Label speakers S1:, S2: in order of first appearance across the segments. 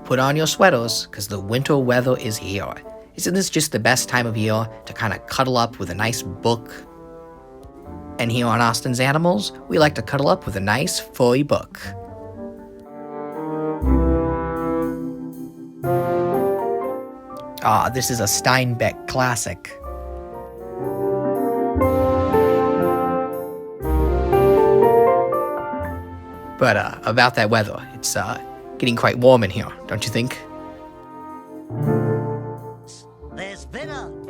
S1: put on your sweaters, because the winter weather is here. Isn't this just the best time of year to kind of cuddle up with a nice book? And here on Austin's Animals, we like to cuddle up with a nice furry book. This is a Steinbeck classic. But about that weather, it's getting quite warm in here, don't you think?
S2: There's been a...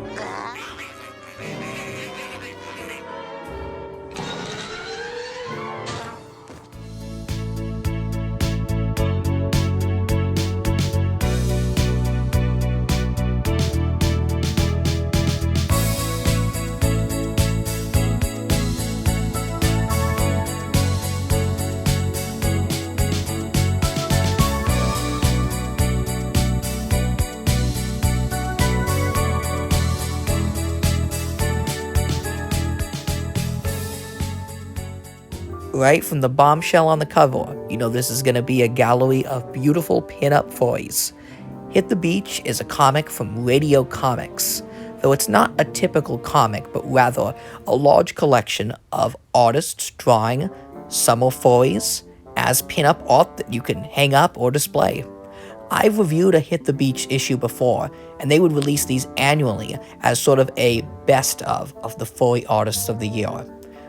S1: Right from the bombshell on the cover, you know this is going to be a gallery of beautiful pin-up furries. Hit the Beach is a comic from Radio Comics, though it's not a typical comic, but rather a large collection of artists drawing summer furries as pin-up art that you can hang up or display. I've reviewed a Hit the Beach issue before, and they would release these annually as sort of a best of the furry artists of the year.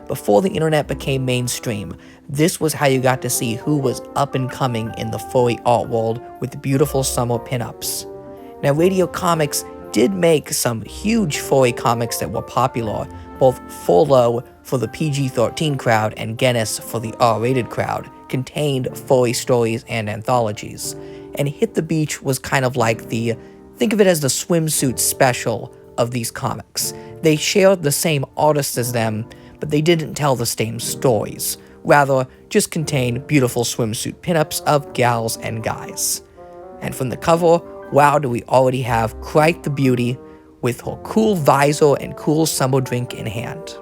S1: Before the internet became mainstream, this was how you got to see who was up and coming in the furry art world with beautiful summer pinups. Now, Radio Comics did make some huge furry comics that were popular, both Furlough for the PG-13 crowd and Guinness for the R-rated crowd, contained furry stories and anthologies. And Hit the Beach was kind of like think of it as the swimsuit special of these comics. They shared the same artists as them, but they didn't tell the same stories, rather just contain beautiful swimsuit pinups of gals and guys. And from the cover, wow, do we already have quite the beauty with her cool visor and cool summer drink in hand.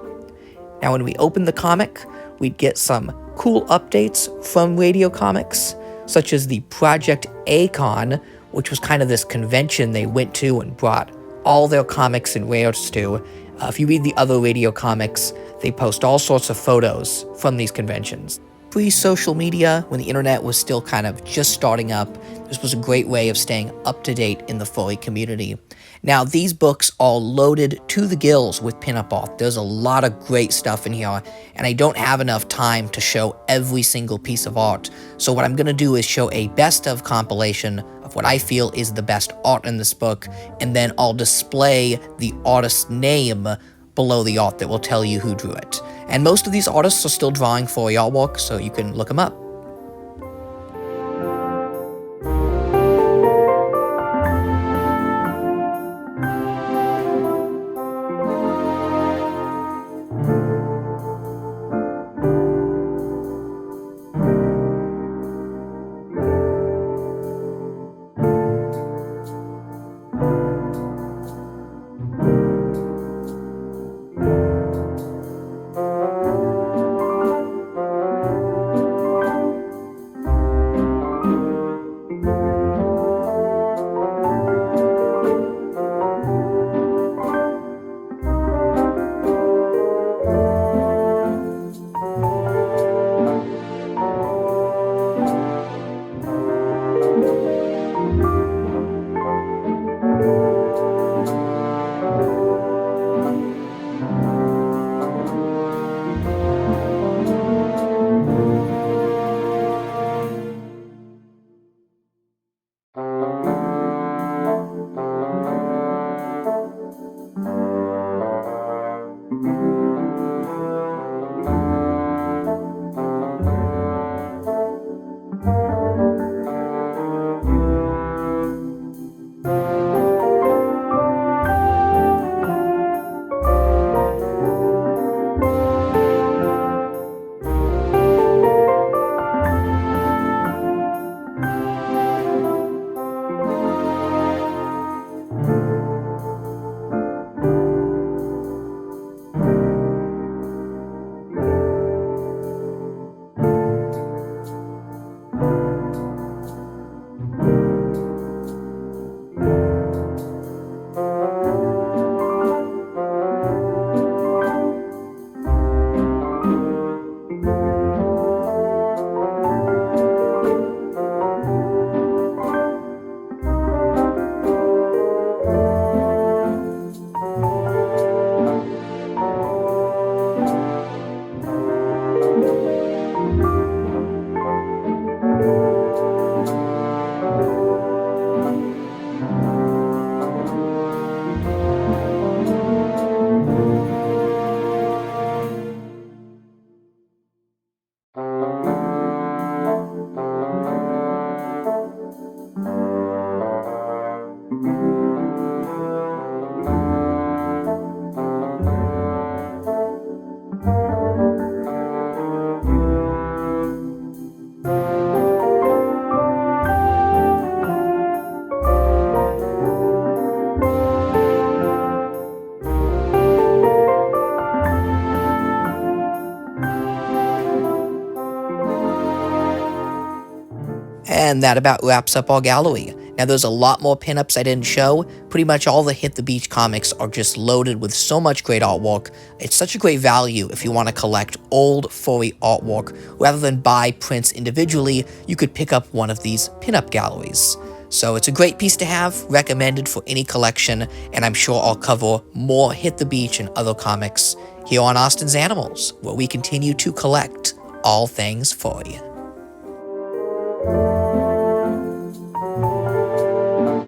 S1: Now when we open the comic, we'd get some cool updates from Radio Comics, such as the Project A-Con, which was kind of this convention they went to and brought all their comics and rares to. If you read the other Radio Comics, they post all sorts of photos from these conventions. Pre-social media, when the internet was still kind of just starting up, this was a great way of staying up to date in the furry community. Now, these books are loaded to the gills with pinup art. There's a lot of great stuff in here, and I don't have enough time to show every single piece of art. So what I'm going to do is show a best of compilation of what I feel is the best art in this book, and then I'll display the artist's name below the art that will tell you who drew it. And most of these artists are still drawing furry artwork, so you can look them up. And that about wraps up our gallery. Now there's a lot more pinups I didn't show. Pretty much all the Hit the Beach comics are just loaded with so much great artwork. It's such a great value if you want to collect old furry artwork. Rather than buy prints individually, you could pick up one of these pinup galleries. So it's a great piece to have, recommended for any collection, and I'm sure I'll cover more Hit the Beach and other comics here on Austin's Animals, where we continue to collect all things furry.